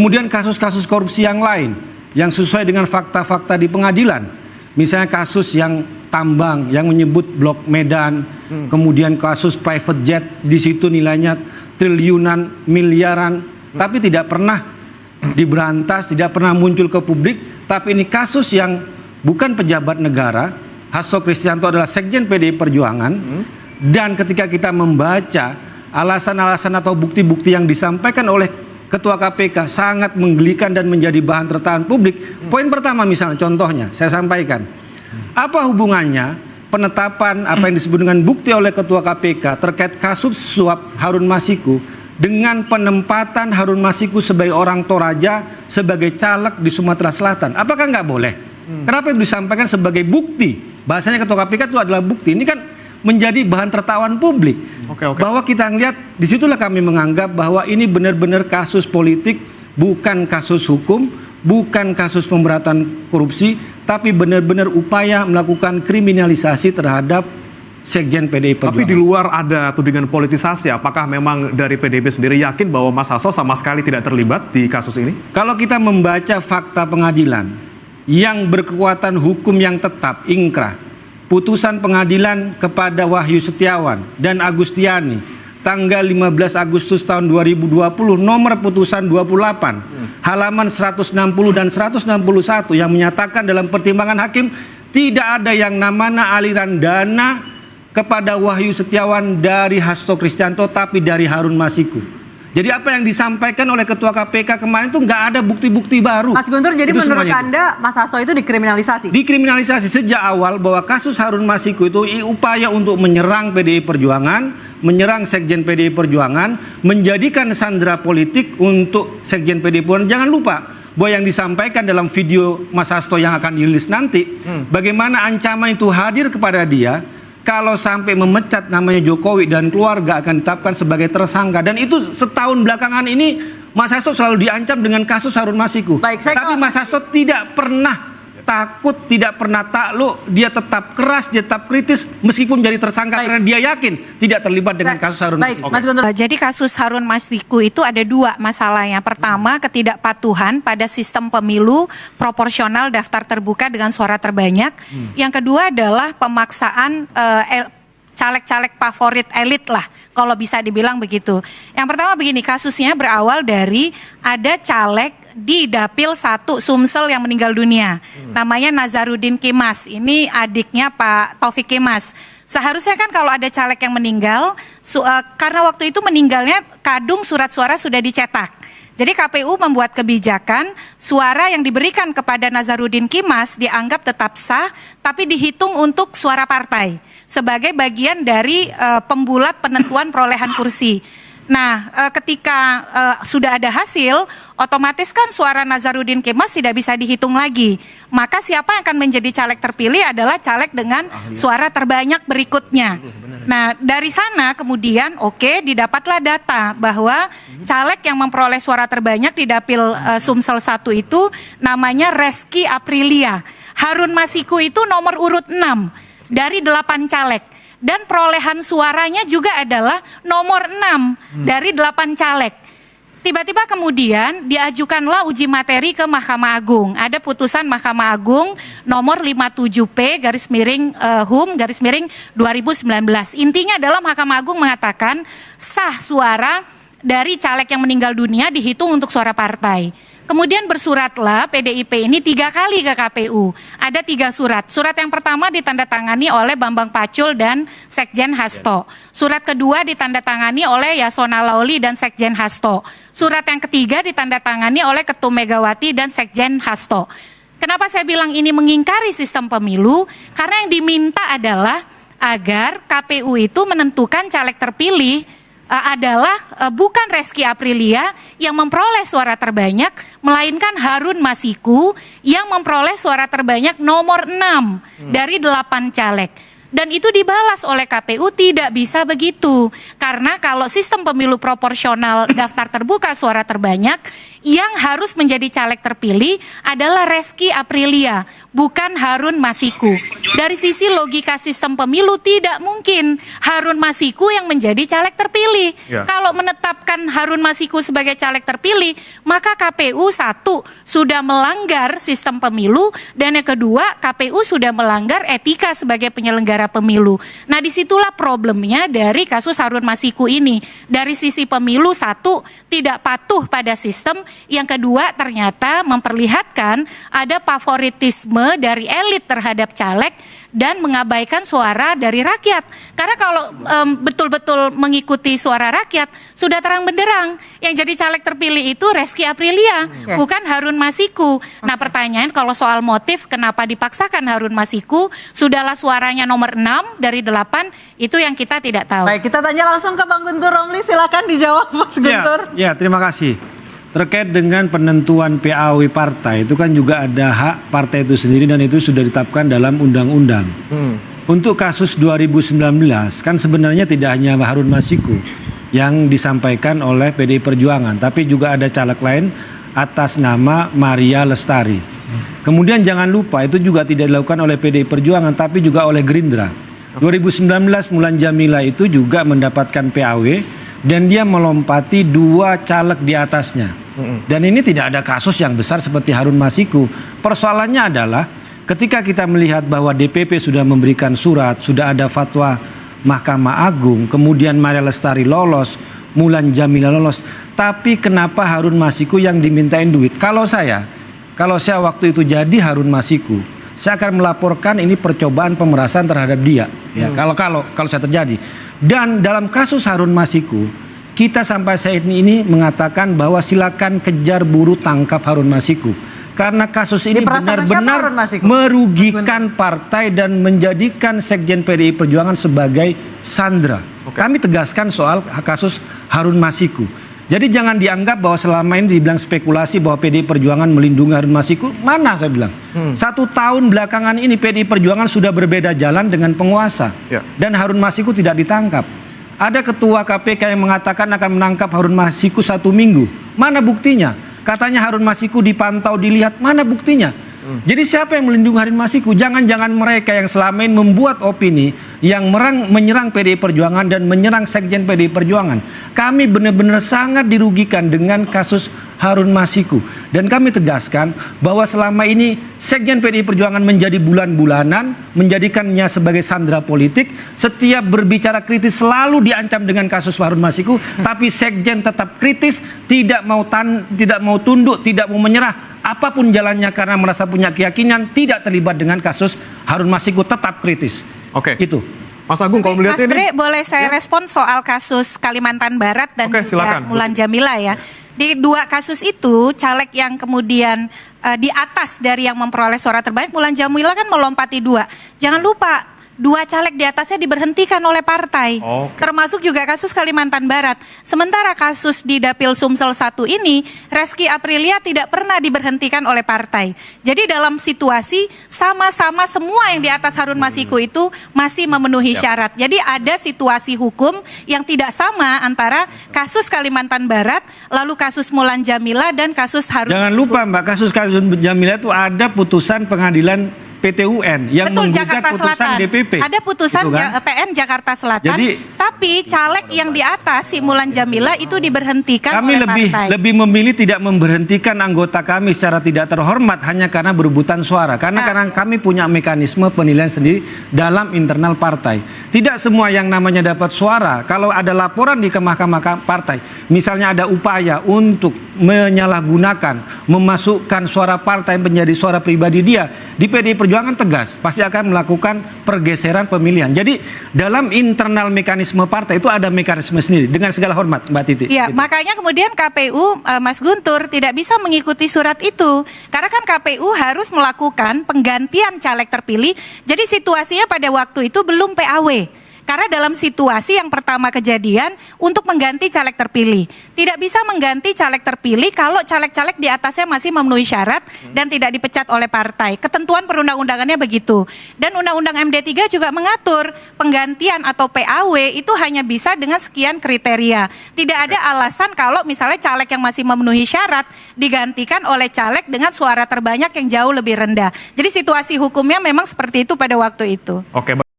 Kemudian kasus-kasus korupsi yang lain yang sesuai dengan fakta-fakta di pengadilan. Misalnya kasus yang tambang yang menyebut Blok Medan, kemudian kasus private jet, di situ nilainya triliunan, miliaran, tapi tidak pernah diberantas, tidak pernah muncul ke publik. Tapi ini kasus yang bukan pejabat negara. Hasto Kristianto adalah Sekjen PDI Perjuangan, dan ketika kita membaca alasan-alasan atau bukti-bukti yang disampaikan oleh Ketua KPK sangat menggelikan dan menjadi bahan tertahan publik. Poin pertama misalnya, contohnya saya sampaikan, apa hubungannya penetapan apa yang disebut dengan bukti oleh Ketua KPK terkait kasus suap Harun Masiku dengan penempatan Harun Masiku sebagai orang Toraja sebagai caleg di Sumatera Selatan? Apakah nggak boleh? Kenapa itu disampaikan sebagai bukti? Bahasanya Ketua KPK itu adalah bukti. Ini kan menjadi bahan tertawan publik. Bahwa kita ngelihat, disitulah kami menganggap bahwa ini benar-benar kasus politik, bukan kasus hukum, bukan kasus pemberatan korupsi, tapi benar-benar upaya melakukan kriminalisasi terhadap Sekjen PDI Perjuangan. Tapi di luar ada tudingan politisasi, apakah memang dari PDIP sendiri yakin bahwa Mas Hasto sama sekali tidak terlibat di kasus ini? Kalau kita membaca fakta pengadilan yang berkekuatan hukum yang tetap, ingkrah, putusan pengadilan kepada Wahyu Setiawan dan Agustiani tanggal 15 Agustus tahun 2020, nomor putusan 28 halaman 160 dan 161 yang menyatakan dalam pertimbangan hakim tidak ada yang namanya aliran dana kepada Wahyu Setiawan dari Hasto Kristianto, tapi dari Harun Masiku. Jadi apa yang disampaikan oleh Ketua KPK kemarin itu nggak ada bukti-bukti baru. Mas Guntur, jadi itu menurut Anda Mas Hasto itu dikriminalisasi? Dikriminalisasi sejak awal, bahwa kasus Harun Masiku itu upaya untuk menyerang PDI Perjuangan, menyerang Sekjen PDI Perjuangan, menjadikan sandera politik untuk Sekjen PDI Perjuangan. Jangan lupa bahwa yang disampaikan dalam video Mas Hasto yang akan dirilis nanti, bagaimana ancaman itu hadir kepada dia. Kalau sampai memecat namanya Jokowi dan keluarga akan ditetapkan sebagai tersangka. Dan itu setahun belakangan ini Mas Hasto selalu diancam dengan kasus Harun Masiku. Tapi Mas Hasto tidak pernah takut, tidak pernah takluk. Dia tetap keras, dia tetap kritis meskipun jadi tersangka karena dia yakin tidak terlibat dengan kasus Harun Masiku. Jadi kasus Harun Masiku itu ada dua masalahnya. Pertama, ketidakpatuhan pada sistem pemilu proporsional daftar terbuka dengan suara terbanyak. Yang kedua adalah pemaksaan caleg-caleg favorit elit lah, kalau bisa dibilang begitu. Yang pertama begini, kasusnya berawal dari ada caleg di Dapil 1 Sumsel yang meninggal dunia. Namanya Nazarudin Kimas, ini adiknya Pak Taufik Kimas. Seharusnya kan kalau ada caleg yang meninggal, karena waktu itu meninggalnya kadung surat suara sudah dicetak. Jadi KPU membuat kebijakan suara yang diberikan kepada Nazarudin Kimas dianggap tetap sah, tapi dihitung untuk suara partai sebagai bagian dari pembulat penentuan perolehan kursi. Nah, ketika sudah ada hasil, otomatis kan suara Nazarudin Kimas tidak bisa dihitung lagi. Maka siapa yang akan menjadi caleg terpilih adalah caleg dengan suara terbanyak berikutnya. Nah, dari sana kemudian didapatlah data bahwa caleg yang memperoleh suara terbanyak di Dapil Sumsel 1 itu namanya Reski Aprilia. Harun Masiku itu nomor urut 6 dari 8 caleg. Dan perolehan suaranya juga adalah nomor 6 dari 8 caleg. Tiba-tiba kemudian diajukanlah uji materi ke Mahkamah Agung. Ada putusan Mahkamah Agung nomor 57P/HUM/2019. Intinya adalah Mahkamah Agung mengatakan sah suara dari caleg yang meninggal dunia dihitung untuk suara partai. Kemudian bersuratlah PDIP ini 3 kali ke KPU. Ada 3 surat. Surat yang pertama ditandatangani oleh Bambang Pacul dan Sekjen Hasto. Surat kedua ditandatangani oleh Yasona Lauli dan Sekjen Hasto. Surat yang ketiga ditandatangani oleh Ketum Megawati dan Sekjen Hasto. Kenapa saya bilang ini mengingkari sistem pemilu? Karena yang diminta adalah agar KPU itu menentukan caleg terpilih adalah bukan Reski Aprilia yang memperoleh suara terbanyak, melainkan Harun Masiku yang memperoleh suara terbanyak nomor 6 dari 8 caleg. Dan itu dibalas oleh KPU, tidak bisa begitu. Karena kalau sistem pemilu proporsional daftar terbuka suara terbanyak, Yang harus menjadi caleg terpilih adalah Reski Aprilia, bukan Harun Masiku. Dari sisi logika sistem pemilu tidak mungkin Harun Masiku yang menjadi caleg terpilih. Ya. Kalau menetapkan Harun Masiku sebagai caleg terpilih, maka KPU satu sudah melanggar sistem pemilu, dan yang kedua KPU sudah melanggar etika sebagai penyelenggara pemilu. Nah, disitulah problemnya dari kasus Harun Masiku ini. Dari sisi pemilu satu tidak patuh pada sistem, yang kedua ternyata memperlihatkan ada favoritisme dari elit terhadap caleg dan mengabaikan suara dari rakyat. Karena kalau betul-betul mengikuti suara rakyat, sudah terang benderang yang jadi caleg terpilih itu Reski Aprilia, bukan Harun Masiku. Nah, pertanyaan kalau soal motif kenapa dipaksakan Harun Masiku, sudahlah suaranya nomor 6 dari 8, itu yang kita tidak tahu. Baik, kita tanya langsung ke Bang Guntur Romli, silakan dijawab Mas Guntur. Ya, terima kasih. Terkait dengan penentuan PAW partai, itu kan juga ada hak partai itu sendiri dan itu sudah ditetapkan dalam undang-undang. Untuk kasus 2019, kan sebenarnya tidak hanya Harun Masiku yang disampaikan oleh PDI Perjuangan, tapi juga ada caleg lain atas nama Maria Lestari. Kemudian jangan lupa itu juga tidak dilakukan oleh PDI Perjuangan, tapi juga oleh Gerindra. 2019 Mulan Jamila itu juga mendapatkan PAW dan dia melompati 2 caleg di atasnya. Dan ini tidak ada kasus yang besar seperti Harun Masiku. Persoalannya adalah ketika kita melihat bahwa DPP sudah memberikan surat, sudah ada fatwa Mahkamah Agung, kemudian Maria Lestari lolos, Mulan Jamila lolos, tapi kenapa Harun Masiku yang dimintain duit? Kalau saya waktu itu jadi Harun Masiku, saya akan melaporkan ini percobaan pemerasan terhadap dia. Ya, kalau saya terjadi. Dan dalam kasus Harun Masiku, kita sampai saat ini mengatakan bahwa silakan kejar buru tangkap Harun Masiku. Karena kasus ini benar-benar merugikan partai dan menjadikan Sekjen PDI Perjuangan sebagai sandera. Kami tegaskan soal kasus Harun Masiku. Jadi jangan dianggap bahwa selama ini dibilang spekulasi bahwa PDI Perjuangan melindungi Harun Masiku. Mana saya bilang. 1 tahun belakangan ini PDI Perjuangan sudah berbeda jalan dengan penguasa. Dan Harun Masiku tidak ditangkap. Ada ketua KPK yang mengatakan akan menangkap Harun Masiku 1 minggu. Mana buktinya? Katanya Harun Masiku dipantau, dilihat. Mana buktinya? Jadi siapa yang melindungi Harun Masiku? Jangan-jangan mereka yang selama ini membuat opini yang menyerang PDI Perjuangan dan menyerang Sekjen PDI Perjuangan. Kami benar-benar sangat dirugikan dengan kasus Harun Masiku. Dan kami tegaskan bahwa selama ini Sekjen PDI Perjuangan menjadi bulan-bulanan, menjadikannya sebagai sandera politik. Setiap berbicara kritis selalu diancam dengan kasus Harun Masiku. Tapi Sekjen tetap kritis, tidak mau tunduk, tidak mau menyerah. Apapun jalannya karena merasa punya keyakinan, tidak terlibat dengan kasus Harun Masiku, tetap kritis. Oke. Itu. Mas Agung, kalau melihat Mas ini... Bre, boleh saya respon soal kasus Kalimantan Barat dan juga silakan. Mulan Jamila ya. Di 2 kasus itu, caleg yang kemudian di atas dari yang memperoleh suara terbanyak, Mulan Jamila kan melompati 2. Jangan lupa, 2 caleg di atasnya diberhentikan oleh partai. Termasuk juga kasus Kalimantan Barat. Sementara kasus di Dapil Sumsel 1 ini, Reski Aprilia tidak pernah diberhentikan oleh partai. Jadi dalam situasi sama-sama semua yang di atas Harun Masiku itu masih memenuhi syarat. Jadi ada situasi hukum yang tidak sama antara kasus Kalimantan Barat, lalu kasus Mulan Jamila dan kasus Harun Jangan Masiku. lupa Mbak, kasus Jamila itu ada putusan pengadilan PT UN yang Betul, menggugat Jakarta putusan Selatan. DPP. Ada putusan Gitu kan? PN Jakarta Selatan. Jadi, tapi caleg yang di atas si Mulan Jamila itu diberhentikan kami oleh partai. lebih memilih tidak memberhentikan anggota kami secara tidak terhormat hanya karena berebutan suara. Karena kami punya mekanisme penilaian sendiri dalam internal partai. Tidak semua yang namanya dapat suara. Kalau ada laporan di Mahkamah Partai, misalnya ada upaya untuk menyalahgunakan, memasukkan suara partai menjadi suara pribadi dia, di PDI Perjuangan tegas, pasti akan melakukan pergeseran pemilihan. Jadi dalam internal mekanisme partai itu ada mekanisme sendiri, dengan segala hormat Mbak Titi. Ya, Gitu. makanya kemudian KPU, Mas Guntur tidak bisa mengikuti surat itu. Karena kan KPU harus melakukan penggantian caleg terpilih. Jadi situasinya pada waktu itu belum PAW. Karena dalam situasi yang pertama kejadian untuk mengganti caleg terpilih. Tidak bisa mengganti caleg terpilih kalau caleg-caleg di atasnya masih memenuhi syarat dan tidak dipecat oleh partai. Ketentuan perundang-undangannya begitu. Dan Undang-Undang MD3 juga mengatur penggantian atau PAW itu hanya bisa dengan sekian kriteria. Tidak ada alasan kalau misalnya caleg yang masih memenuhi syarat digantikan oleh caleg dengan suara terbanyak yang jauh lebih rendah. Jadi situasi hukumnya memang seperti itu pada waktu itu. Oke.